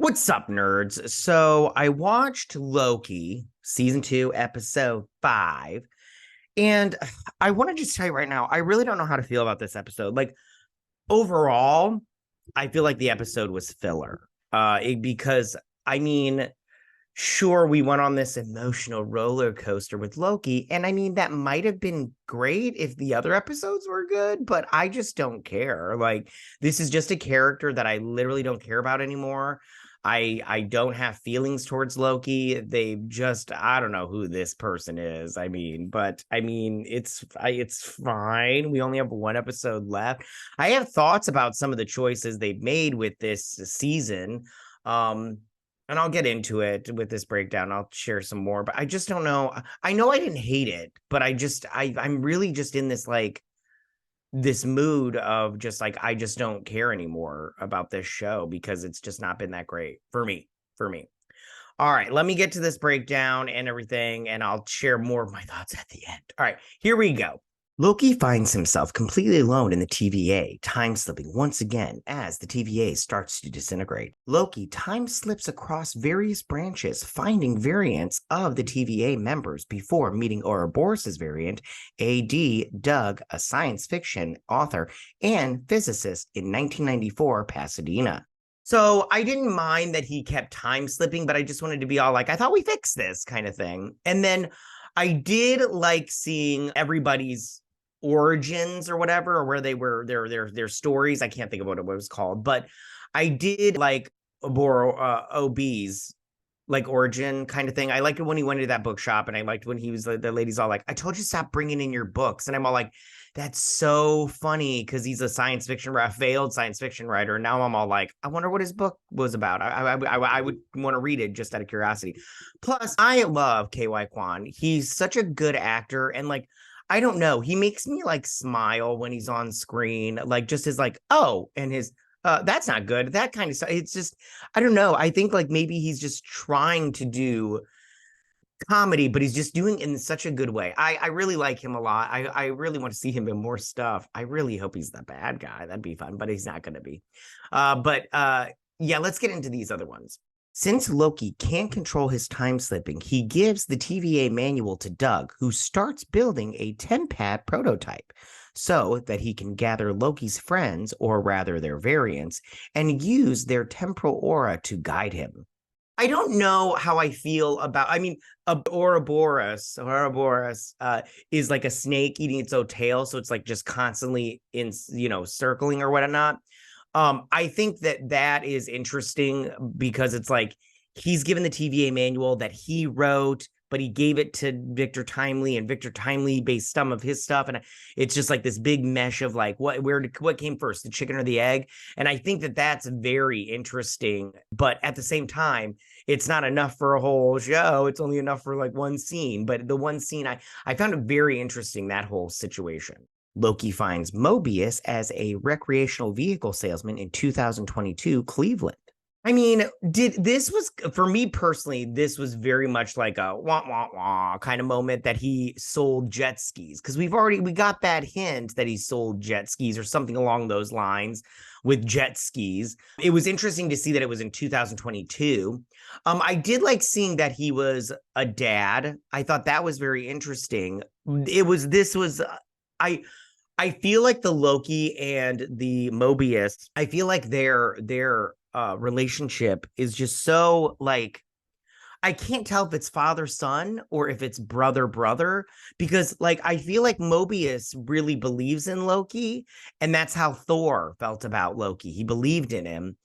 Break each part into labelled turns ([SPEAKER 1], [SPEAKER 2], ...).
[SPEAKER 1] What's up, nerds? So I watched Loki season 2, episode 5, and I want to just tell you right now, I really don't know how to feel about this episode. Like overall, I feel like the episode was filler. Because I mean, sure, we went on this emotional roller coaster with Loki, and I mean that might have been great if the other episodes were good, but I just don't care. Like this is just a character that I literally don't care about anymore. I don't have feelings towards Loki. They just I don't know who this person is. But I mean it's fine. We only have one episode left. I have thoughts about some of the choices they've made with this season. And I'll get into it with this breakdown. I'll share some more, but I just don't know. I know I didn't hate it, but I'm really just in this mood of just like I just don't care anymore about this show because it's just not been that great for me. All right, let me get to this breakdown and everything, and I'll share more of my thoughts at the end. All right, here we go. Loki finds himself completely alone in the TVA, time slipping once again as the TVA starts to disintegrate. Loki time slips across various branches, finding variants of the TVA members before meeting Ouroboros' variant, A.D. Doug, a science fiction author and physicist in 1994 Pasadena. So I didn't mind that he kept time slipping, but I just wanted to be all like, I thought we fixed this kind of thing. And then I did like seeing everybody's origins or whatever, or where they were their stories. I can't think of what it was called, but I did like OB's like origin kind of thing. I liked it when he went into that bookshop, and I liked when he was the lady's all like, I told you stop bringing in your books, and I'm all like, that's so funny because he's a science fiction, a failed science fiction writer. And now I'm all like, I wonder what his book was about. I would want to read it just out of curiosity. Plus, I love KY Kwan. He's such a good actor, and like I don't know. He makes me like smile when he's on screen, like just his like, oh, and his that's not good. That kind of stuff. It's just, I don't know. I think like maybe he's just trying to do comedy, but he's just doing it in such a good way. I really like him a lot. I really want to see him in more stuff. I really hope he's the bad guy. That'd be fun, but he's not gonna be. Yeah, let's get into these other ones. Since Loki can't control his time slipping, he gives the TVA manual to Doug, who starts building a TemPad prototype so that he can gather Loki's friends, or rather their variants, and use their temporal aura to guide him. I don't know how I feel about, I mean, Ouroboros is like a snake eating its own tail. So it's like just constantly circling or whatnot. I think that is interesting because it's like he's given the TVA manual that he wrote, but he gave it to Victor Timely, and Victor Timely based some of his stuff, and it's just like this big mesh of like what came first, the chicken or the egg? And I think that's very interesting, but at the same time, it's not enough for a whole show. It's only enough for like one scene, but the one scene I found it very interesting, that whole situation. Loki finds Mobius as a recreational vehicle salesman in 2022 Cleveland. I mean, this was for me personally, this was very much like a wah wah wah kind of moment that he sold jet skis, because we got that hint that he sold jet skis or something along those lines with jet skis. It was interesting to see that it was in 2022. I did like seeing that he was a dad. I thought that was very interesting. I feel like the Loki and the Mobius, I feel like their relationship is just so like, I can't tell if it's father son or if it's brother brother, because like I feel like Mobius really believes in Loki, and that's how Thor felt about Loki. He believed in him.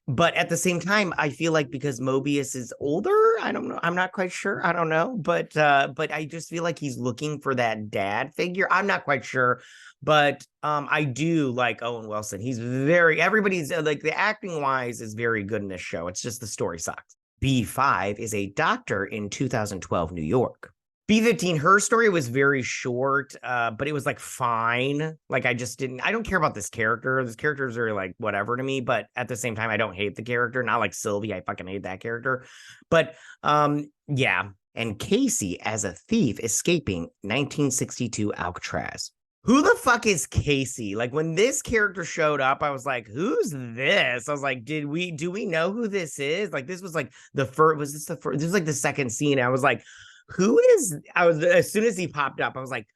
[SPEAKER 1] But at the same time, I feel like because Mobius is older, I don't know. I'm not quite sure. I don't know. But I just feel like he's looking for that dad figure. I'm not quite sure. But I do like Owen Wilson. He's everybody's like the acting wise is very good in this show. It's just the story sucks. B5 is a doctor in 2012 New York. B15, her story was very short, but it was like fine. Like I don't care about this character. This character is very like whatever to me, but at the same time, I don't hate the character. Not like Sylvie, I fucking hate that character. But yeah. And Casey as a thief escaping 1962 Alcatraz. who the fuck is Casey? Like when this character showed up, I was like, who's this? I was like, do we know who this is? Like this was like the first, was this the first? This was like the second scene. I was like, who is, I was, as soon as he popped up, I was like,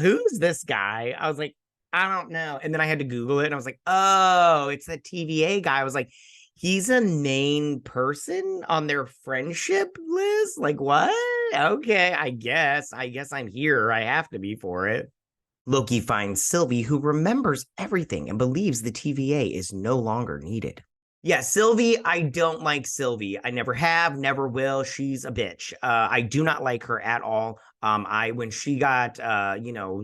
[SPEAKER 1] who's this guy? I was like, I don't know. And then I had to Google it and I was like, oh, it's the TVA guy. I was like, he's a main person on their friendship list. Like what? Okay, I guess I'm here. I have to be for it. Loki finds Sylvie, who remembers everything and believes the TVA is no longer needed. Yeah, Sylvie, I don't like Sylvie. I never have, never will. She's a bitch. I do not like her at all. When she got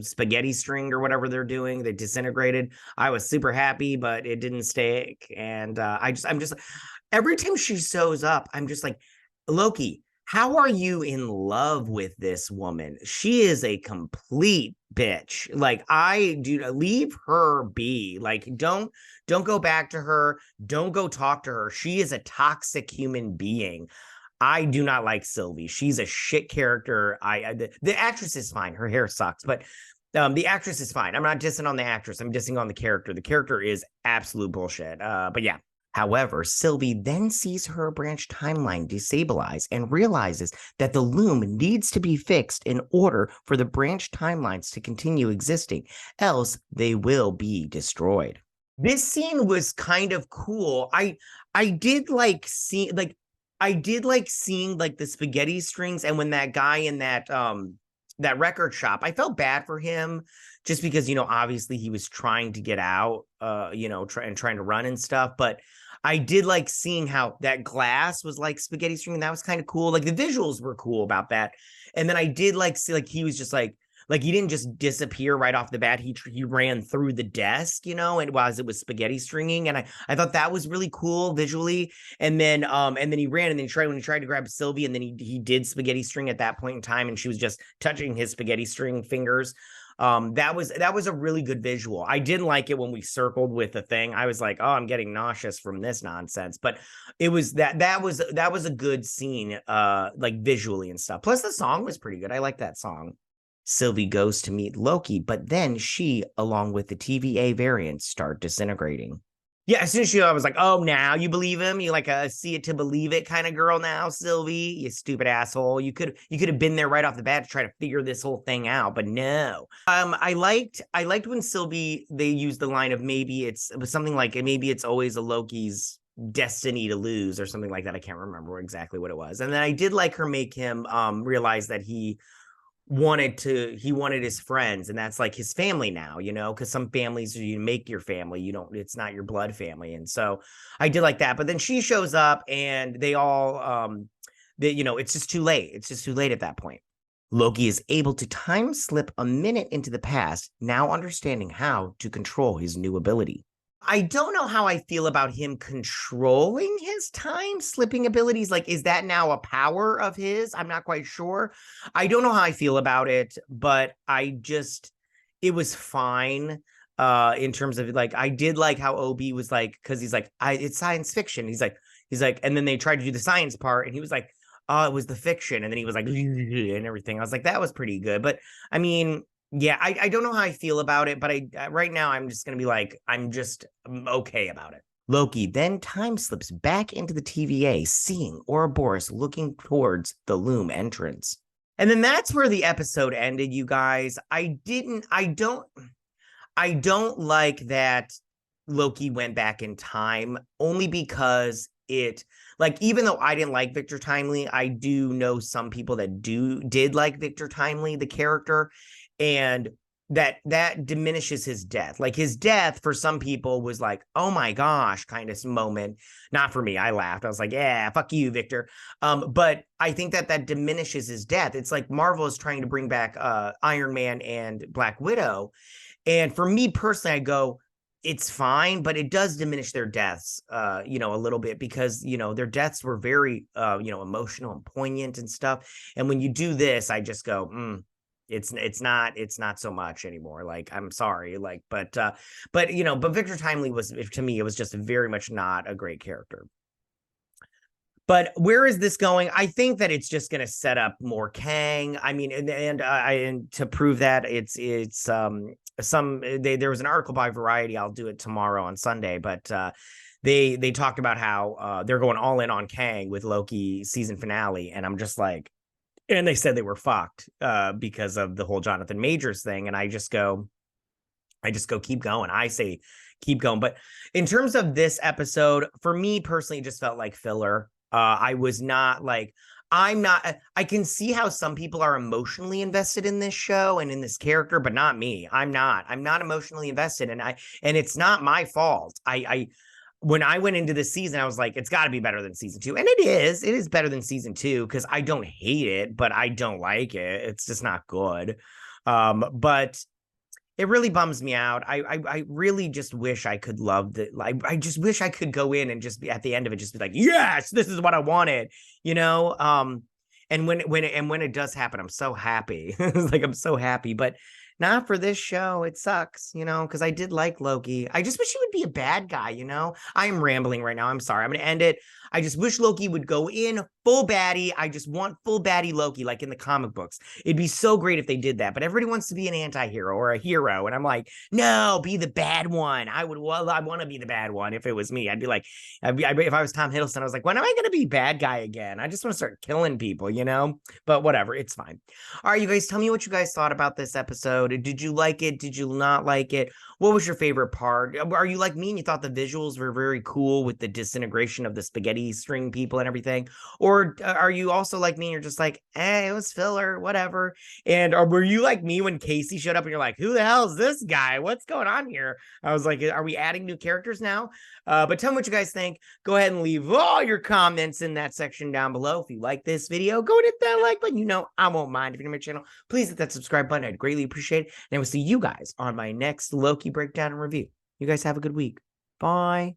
[SPEAKER 1] spaghetti stringed or whatever they're doing, they disintegrated. I was super happy, but it didn't stick. And I'm just every time she shows up, I'm just like, Loki, how are you in love with this woman? She is a complete bitch. Like I do, leave her be. Like don't go back to her. Don't go talk to her. She is a toxic human being. I do not like Sylvie. She's a shit character. The actress is fine. Her hair sucks, but the actress is fine. I'm not dissing on the actress. I'm dissing on the character. The character is absolute bullshit. But yeah. However, Sylvie then sees her branch timeline destabilize and realizes that the loom needs to be fixed in order for the branch timelines to continue existing, else they will be destroyed. This scene was kind of cool. I did like seeing like the spaghetti strings, and when that guy in that record shop, I felt bad for him just because obviously he was trying to get out, trying to run and stuff, but I did like seeing how that glass was like spaghetti string. That was kind of cool. Like the visuals were cool about that. And then I did like see like he was just like he didn't just disappear right off the bat. He ran through the desk, and while it was spaghetti stringing, and I thought that was really cool visually. And then he ran, and then when he tried to grab Sylvie, and then he did spaghetti string at that point in time, and she was just touching his spaghetti string fingers. That was a really good visual. I didn't like it when we circled with the thing. I was like, oh, I'm getting nauseous from this nonsense. But it was that was a good scene, like visually and stuff. Plus the song was pretty good. I like that song. Sylvie goes to meet Loki, but then she, along with the TVA variants, start disintegrating. Yeah, as soon as I was like, oh, now you believe him? You like a see it to believe it kind of girl now, Sylvie? You stupid asshole. You could have been there right off the bat to try to figure this whole thing out, but no. I liked when Sylvie, they used the line of it was something like maybe it's always a Loki's destiny to lose or something like that. I can't remember exactly what it was. And then I did like her make him realize that he wanted his friends, and that's like his family now, because some families, you make your family, it's not your blood family. And so I did like that. But then she shows up and they all it's just too late. It's just too late at that point. Loki is able to time slip a minute into the past, now understanding how to control his new ability. I don't know how I feel about him controlling his time slipping abilities. Like, is that now a power of his? I'm not quite sure. I don't know how I feel about it, but it was fine. In terms of like, I did like how OB was like, because he's like, it's science fiction. He's like, and then they tried to do the science part, and he was like, oh, it was the fiction, and then he was like, and everything. I was like, that was pretty good, but I mean, yeah, I don't know how I feel about it, but right now I'm just gonna be like, I'm okay about it. Loki then time slips back into the TVA, seeing Ouroboros looking towards the loom entrance. And then that's where the episode ended, you guys. I don't like that Loki went back in time, only because even though I didn't like Victor Timely, I do know some people that did like Victor Timely, the character, and that diminishes his death. Like his death for some people was like, oh my gosh, kind of moment. Not for me. I laughed. I was like, yeah, fuck you, Victor. But I think that diminishes his death. It's like Marvel is trying to bring back Iron Man and Black Widow. And for me personally, I go, it's fine, but it does diminish their deaths, a little bit, because, their deaths were very, emotional and poignant and stuff. And when you do this, I just go, it's not so much anymore. Like, I'm sorry. Like, but Victor Timely was, to me, it was just very much not a great character. But where is this going? I think that it's just going to set up more Kang. I mean, and to prove that, there was an article by Variety. I'll do it tomorrow on Sunday, but they talked about how they're going all in on Kang with Loki season finale, and I'm just like, and they said they were fucked because of the whole Jonathan Majors thing, and I just go, keep going. I say keep going. But in terms of this episode, for me personally, it just felt like filler. I was not like, I can see how some people are emotionally invested in this show and in this character, but not me. I'm not emotionally invested. And it's not my fault. When I went into this season, I was like, it's got to be better than season 2. And it is better than season 2 because I don't hate it, but I don't like it. It's just not good. But it really bums me out. I really just wish I could love the, I just wish I could go in and just be at the end of it, just be like, yes, this is what I wanted, you know? And when it does happen, I'm so happy. Like, I'm so happy, but not for this show. It sucks, you know, because I did like Loki. I just wish he would be a bad guy, you know? I am rambling right now. I'm sorry. I'm going to end it. I just wish Loki would go in full baddie. I just want full baddie Loki, like in the comic books. It'd be so great if they did that. But everybody wants to be an anti-hero or a hero. And I'm like, no, be the I want to be the bad one if it was me. I'd be like, if I was Tom Hiddleston, I was like, when am I going to be bad guy again? I just want to start killing people, you know? But whatever, it's fine. All right, you guys, tell me what you guys thought about this episode. Did you like it? Did you not like it? What was your favorite part? Are you like me and you thought the visuals were very cool with the disintegration of the spaghetti string people and everything? Or are you also like me and you're just like, it was filler, whatever? And or were you like me when Casey showed up and you're like, who the hell is this guy? What's going on here? I was like, are we adding new characters now? But tell me what you guys think. Go ahead and leave all your comments in that section down below. If you like this video, go and hit that like button. You know, I won't mind. If you're new to my channel, please hit that subscribe button. I'd greatly appreciate it. And I will see you guys on my next Loki breakdown and review. You guys have a good week. Bye.